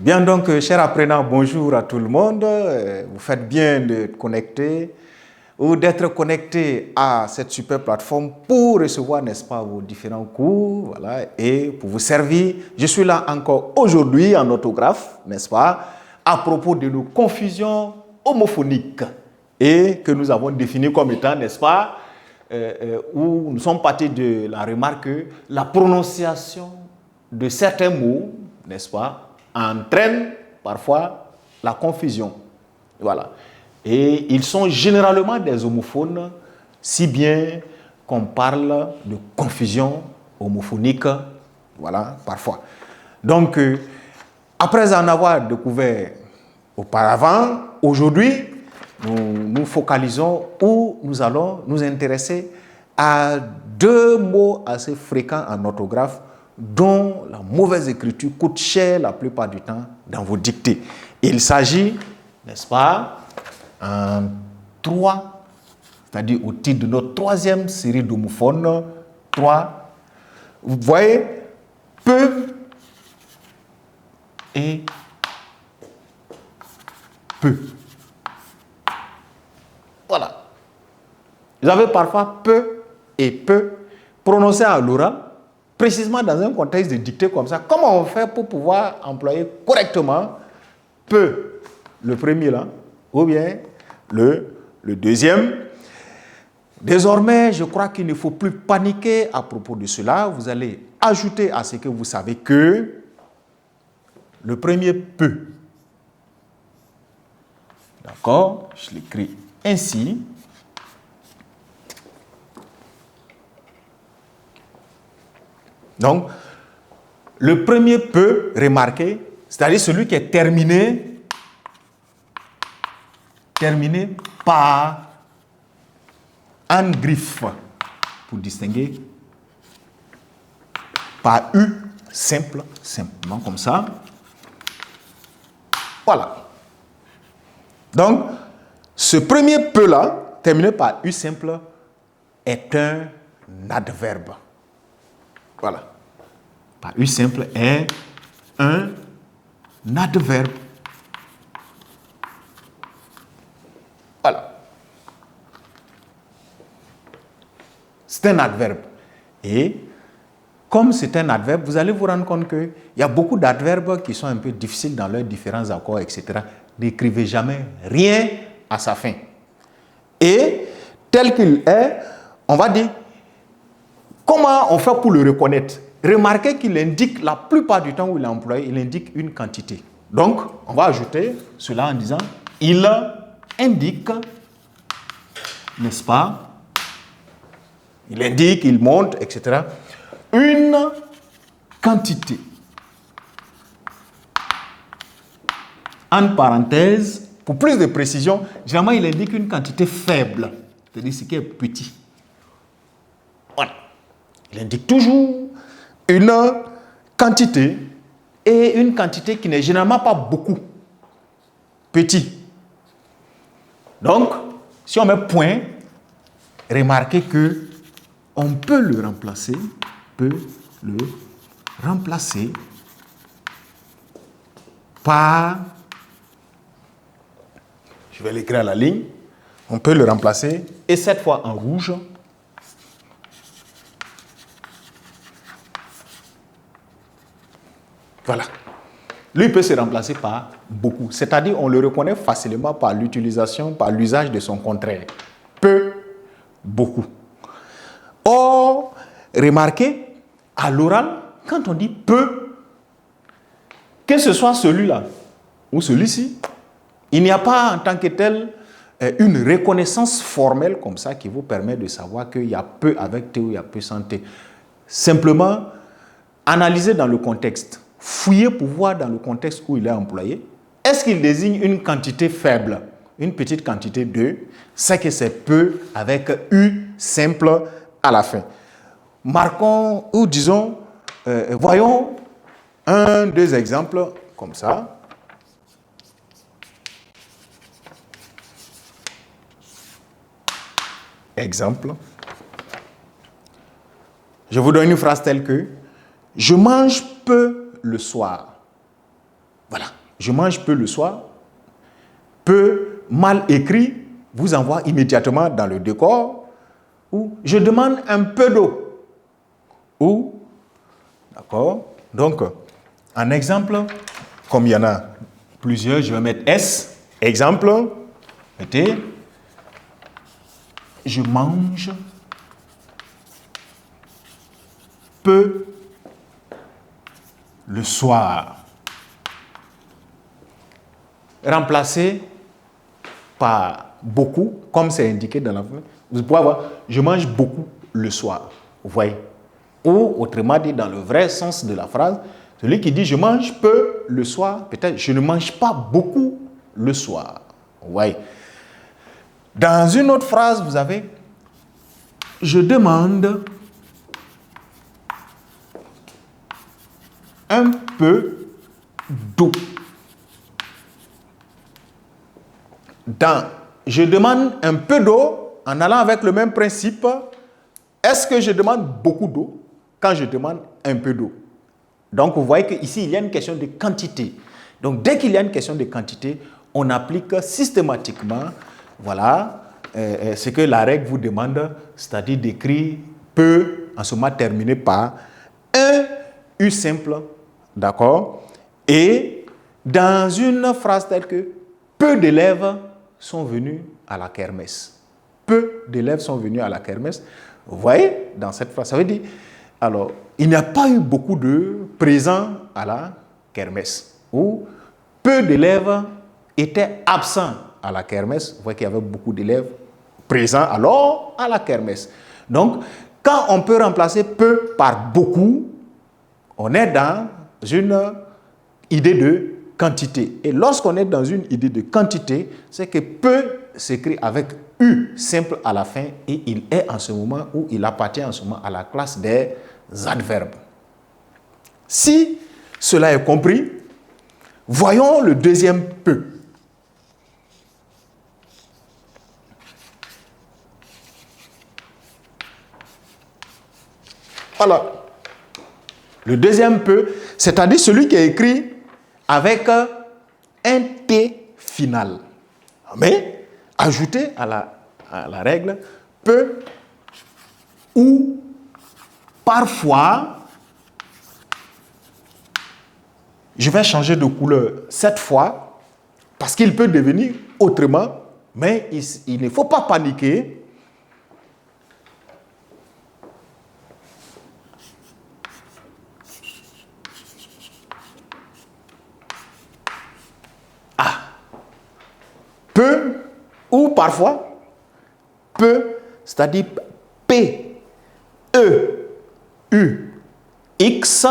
Bien donc, chers apprenants, bonjour à tout le monde. Vous faites bien de connecter ou d'être connecté à cette super plateforme pour recevoir, n'est-ce pas, vos différents cours, voilà, et pour vous servir. Je suis là encore aujourd'hui en orthographe, n'est-ce pas, à propos de nos confusions homophoniques et que nous avons définies comme étant, n'est-ce pas, où nous sommes partis de la remarque que la prononciation de certains mots, n'est-ce pas, entraîne parfois la confusion. Voilà. Et ils sont généralement des homophones, si bien qu'on parle de confusion homophonique, voilà, parfois. Donc, après en avoir découvert auparavant, aujourd'hui, nous nous focalisons ou nous allons nous intéresser à deux mots assez fréquents en orthographe dont la mauvaise écriture coûte cher la plupart du temps dans vos dictées. Il s'agit, n'est-ce pas, en trois, c'est-à-dire au titre de notre troisième série d'homophones, trois, vous voyez, peu et peu. Voilà. Vous avez parfois peu et peu prononcés à l'oral, précisément dans un contexte de dictée comme ça. Comment on fait pour pouvoir employer correctement peu, le premier là, ou bien le deuxième? Désormais, je crois qu'il ne faut plus paniquer à propos de cela. Vous allez ajouter à ce que vous savez que le premier peu. D'accord? Je l'écris ainsi. Donc, le premier peu, remarquez, c'est-à-dire celui qui est terminé par un griffe, pour distinguer, par U simple, simplement comme ça. Voilà. Donc, ce premier peu-là, terminé par U simple, est un adverbe. Voilà. Par U simple est un adverbe. Voilà. C'est un adverbe. Et comme c'est un adverbe, vous allez vous rendre compte qu'il y a beaucoup d'adverbes qui sont un peu difficiles dans leurs différents accords, etc. N'écrivez jamais rien à sa fin. Et tel qu'il est, on va dire, comment on fait pour le reconnaître? Remarquez qu'il indique, la plupart du temps où il est employé, il indique une quantité. Donc, on va ajouter cela en disant, il indique, n'est-ce pas? Il indique, il montre, etc. Une quantité. En parenthèse, pour plus de précision, généralement, il indique une quantité faible, c'est-à-dire ce qui est petit. Voilà. Il indique toujours une quantité et une quantité qui n'est généralement pas beaucoup. Petit. Donc, si on met point, remarquez que on peut le remplacer par, je vais l'écrire à la ligne, on peut le remplacer, et cette fois en rouge, voilà. Lui peut se remplacer par beaucoup, c'est-à-dire on le reconnaît facilement par l'utilisation, par l'usage de son contraire. Peu, beaucoup. Or, remarquez, à l'oral, quand on dit peu, que ce soit celui-là ou celui-ci, il n'y a pas en tant que tel une reconnaissance formelle comme ça qui vous permet de savoir qu'il y a peu avec T ou il y a peu sans T. Simplement, analysez dans le contexte. Fouillez pour voir dans le contexte où il est employé. Est-ce qu'il désigne une quantité faible, une petite quantité de, c'est que c'est peu avec U simple à la fin. Marquons ou disons, voyons deux exemples comme ça. Exemple. Je vous donne une phrase telle que « Je mange peu le soir ». Voilà. Je mange peu le soir. Peu mal écrit vous envoie immédiatement dans le décor. Ou je demande un peu d'eau. Ou, d'accord. Donc, en exemple, comme il y en a plusieurs, je vais mettre S. Exemple, mettez, je mange peu le soir. Remplacé par beaucoup, comme c'est indiqué dans la phrase. Vous pouvez avoir, je mange beaucoup le soir. Vous voyez. Ou, autrement dit, dans le vrai sens de la phrase, celui qui dit je mange peu le soir, peut-être je ne mange pas beaucoup le soir. Vous voyez. Dans une autre phrase, vous avez je demande un peu d'eau. Dans je demande un peu d'eau, en allant avec le même principe, est-ce que je demande beaucoup d'eau quand je demande un peu d'eau? Donc, vous voyez qu'ici, il y a une question de quantité. Donc, dès qu'il y a une question de quantité, on applique systématiquement, voilà, ce que la règle vous demande, c'est-à-dire d'écrire peu, en ce moment terminé par un U simple, d'accord? Et dans une phrase telle que peu d'élèves sont venus à la kermesse. Peu d'élèves sont venus à la kermesse. Vous voyez, dans cette phrase, ça veut dire, alors, il n'y a pas eu beaucoup de présents à la kermesse. Ou peu d'élèves étaient absents à la kermesse. Vous voyez qu'il y avait beaucoup d'élèves présents alors à la kermesse. Donc, quand on peut remplacer peu par beaucoup, on est dans une idée de quantité. Et lorsqu'on est dans une idée de quantité, c'est que peu s'écrit avec U simple à la fin et il est en ce moment où il appartient en ce moment à la classe des adverbes. Si cela est compris, voyons le deuxième peu. Alors, le deuxième peu, c'est-à-dire celui qui est écrit avec un T final. Mais, ajouté à la règle, peu ou parfois, je vais changer de couleur cette fois, parce qu'il peut devenir autrement, mais il ne faut pas paniquer. Peu ou parfois, peu, c'est-à-dire P, E, U, X,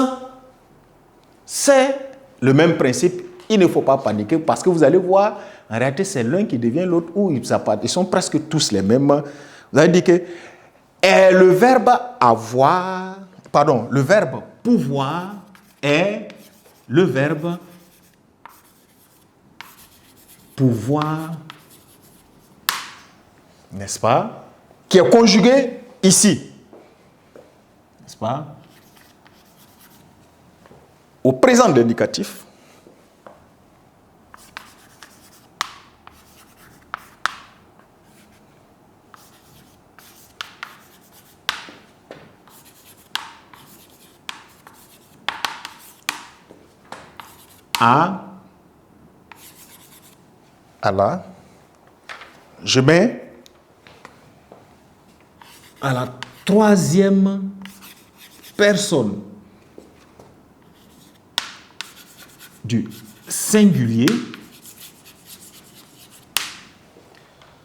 c'est le même principe. Il ne faut pas paniquer parce que vous allez voir, en réalité, c'est l'un qui devient l'autre ou ils sont presque tous les mêmes. Vous allez dire que le verbe avoir, pardon, le verbe pouvoir est le verbe pouvoir, n'est-ce pas, qui est conjugué ici, n'est-ce pas, au présent de l'indicatif. À la, je mets à la troisième personne du singulier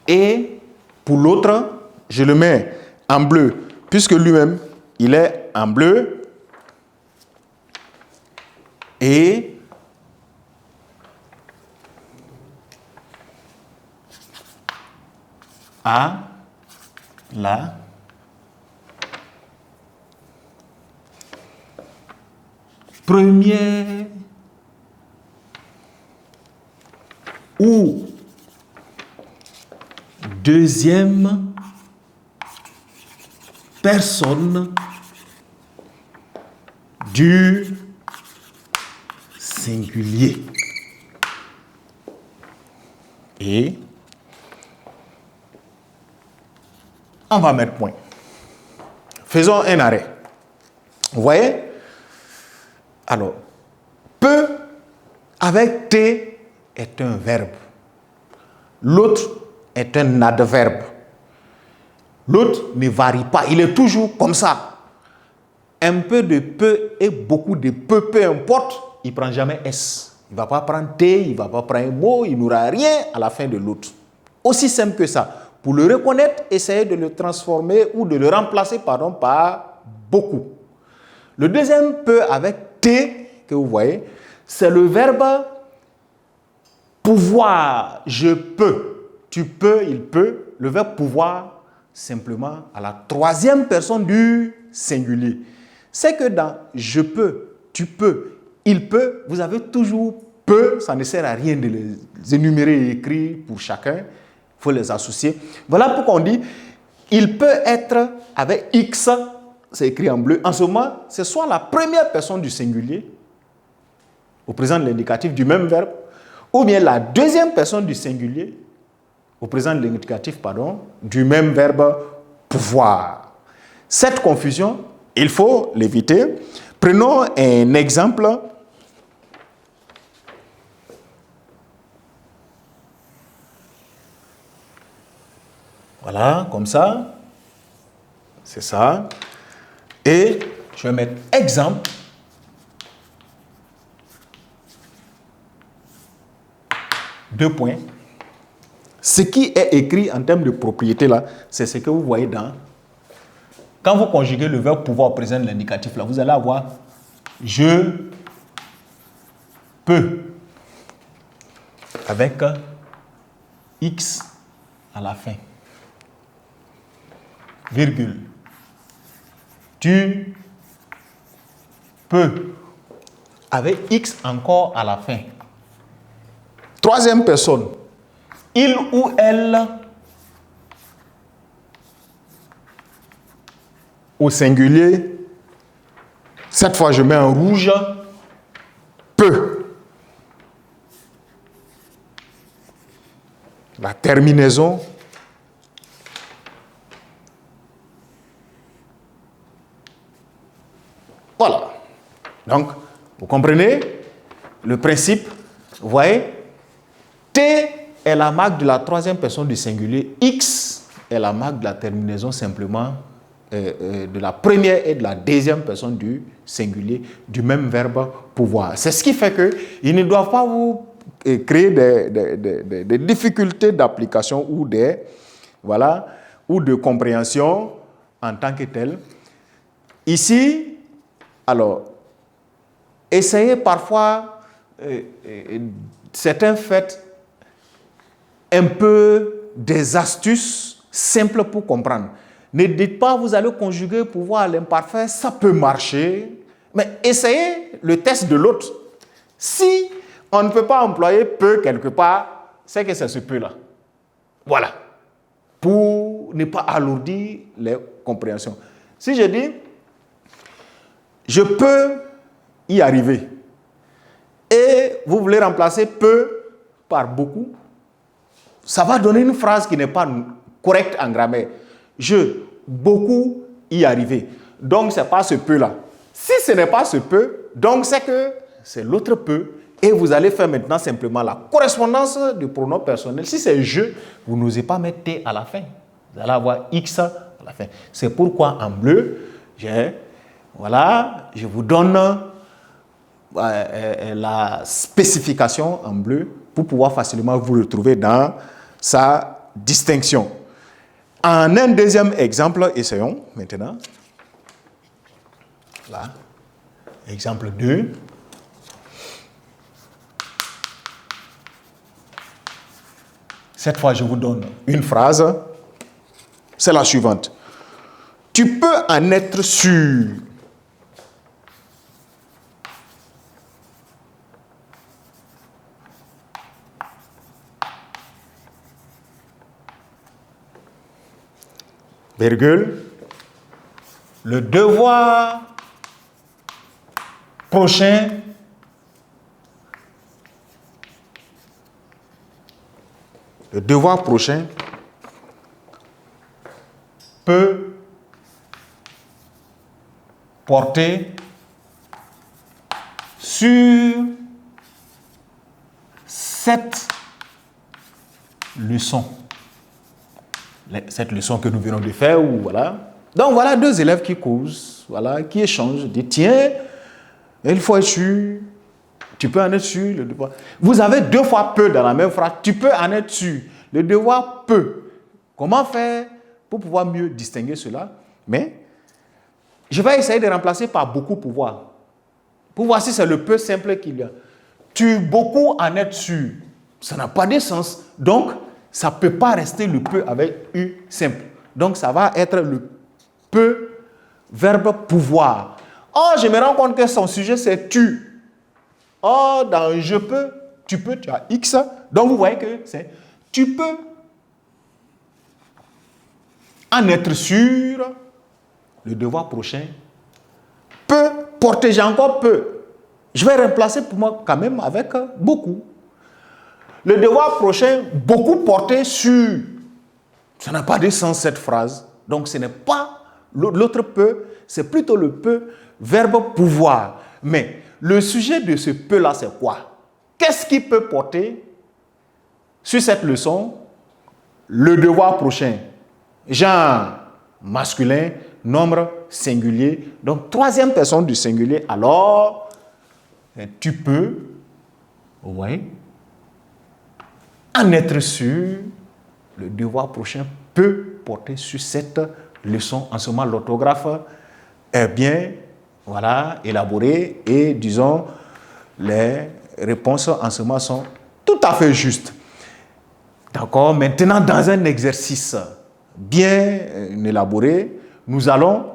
et pour l'autre, je le mets en bleu puisque lui-même, il est en bleu et à la première ou deuxième personne du singulier. Et on va mettre point. Faisons un arrêt. Vous voyez? Alors, peut avec T est un verbe. L'autre est un adverbe. L'autre ne varie pas. Il est toujours comme ça. Un peu de peu et beaucoup de peu, peu importe, il ne prend jamais S. Il ne va pas prendre T, il ne va pas prendre un mot, il n'aura rien à la fin de l'autre. Aussi simple que ça. Pour le reconnaître, essayez de le transformer ou de le remplacer par beaucoup. Le deuxième peu avec T que vous voyez, c'est le verbe pouvoir. Je peux. Tu peux, il peut. Le verbe pouvoir, simplement à la troisième personne du singulier. C'est que dans je peux, tu peux, il peut, vous avez toujours peu. Ça ne sert à rien de les énumérer et écrire pour chacun. Il faut les associer. Voilà pourquoi on dit il peut être avec X, c'est écrit en bleu. En ce moment, c'est soit la première personne du singulier, au présent de l'indicatif du même verbe, ou bien la deuxième personne du singulier, au présent de l'indicatif, du même verbe pouvoir. Cette confusion, il faut l'éviter. Prenons un exemple. Voilà, comme ça. C'est ça. Et je vais mettre exemple. Deux points. Ce qui est écrit en termes de propriété là, c'est ce que vous voyez dans. Quand vous conjuguez le verbe pouvoir au présent de l'indicatif là, vous allez avoir je peux avec X à la fin. Virgule. Tu peux avec X encore à la fin. Troisième personne. Il ou elle au singulier. Cette fois, je mets un rouge. Peut. La terminaison. Voilà. Donc, vous comprenez le principe? Vous voyez? T est la marque de la troisième personne du singulier. X est la marque de la terminaison simplement de la première et de la deuxième personne du singulier du même verbe pouvoir. C'est ce qui fait qu'ils ne doivent pas vous créer des difficultés d'application ou ou de compréhension en tant que tel. Ici, alors, essayez parfois certains faits un peu des astuces simples pour comprendre. Ne dites pas vous allez conjuguer pouvoir à l'imparfait, ça peut marcher, mais essayez le test de l'autre. Si on ne peut pas employer peut quelque part, c'est que c'est ce peut là. Voilà. Pour ne pas alourdir les compréhensions. Si je dis je peux y arriver et vous voulez remplacer peu par beaucoup, ça va donner une phrase qui n'est pas correcte en grammaire. Je, beaucoup, y arriver. Donc, ce n'est pas ce peu-là. Si ce n'est pas ce peu, donc c'est que c'est l'autre peu. Et vous allez faire maintenant simplement la correspondance du pronom personnel. Si c'est je, vous n'osez pas mettre T à la fin. Vous allez avoir X à la fin. C'est pourquoi en bleu, je vous donne la spécification en bleu pour pouvoir facilement vous retrouver dans sa distinction. En un deuxième exemple, essayons maintenant. Là. Exemple 2. Cette fois, je vous donne une phrase. C'est la suivante. Tu peux en être sûr. Virgule. Le devoir prochain Le devoir prochain peut porter sur cette leçon. Cette leçon que nous venons de faire, ou voilà. Donc voilà deux élèves qui causent, voilà, qui échangent, disent tiens, il faut être sûr, tu peux en être sûr, le devoir. Vous avez deux fois peu dans la même phrase, tu peux en être sûr, le devoir peut. Comment faire pour pouvoir mieux distinguer cela? Mais je vais essayer de remplacer par beaucoup pour voir si c'est le peu simple qu'il y a. Tu beaucoup en être sûr, ça n'a pas de sens. Donc, ça ne peut pas rester le peu avec U simple. Donc, ça va être le peu, verbe pouvoir. Oh, je me rends compte que son sujet, c'est tu. Oh, dans je peux, tu peux, tu as X. Donc, vous voyez que c'est tu peux en être sûr. Le devoir prochain peut porter, j'ai encore peu. Je vais remplacer pour moi quand même avec beaucoup. Le devoir prochain, beaucoup porter sur. Ça n'a pas de sens cette phrase. Donc ce n'est pas l'autre peu, c'est plutôt le peu, verbe pouvoir. Mais le sujet de ce peu-là, c'est quoi? Qu'est-ce qui peut porter sur cette leçon? Le devoir prochain. Genre masculin, nombre singulier. Donc troisième personne du singulier. Alors, tu peux, oui, en être sûr, le devoir prochain peut porter sur cette leçon. En ce moment, l'orthographe est bien, voilà, élaborée et, disons, les réponses en ce moment sont tout à fait justes. D'accord? Maintenant, dans un exercice bien élaboré, nous allons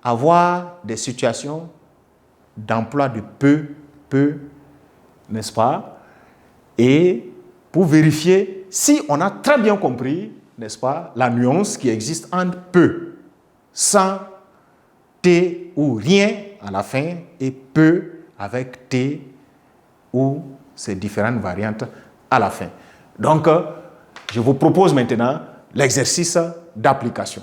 avoir des situations d'emploi de peu, n'est-ce pas? Et pour vérifier si on a très bien compris, n'est-ce pas, la nuance qui existe entre peu, sans T ou rien à la fin, et peu avec T ou ces différentes variantes à la fin. Donc, je vous propose maintenant l'exercice d'application.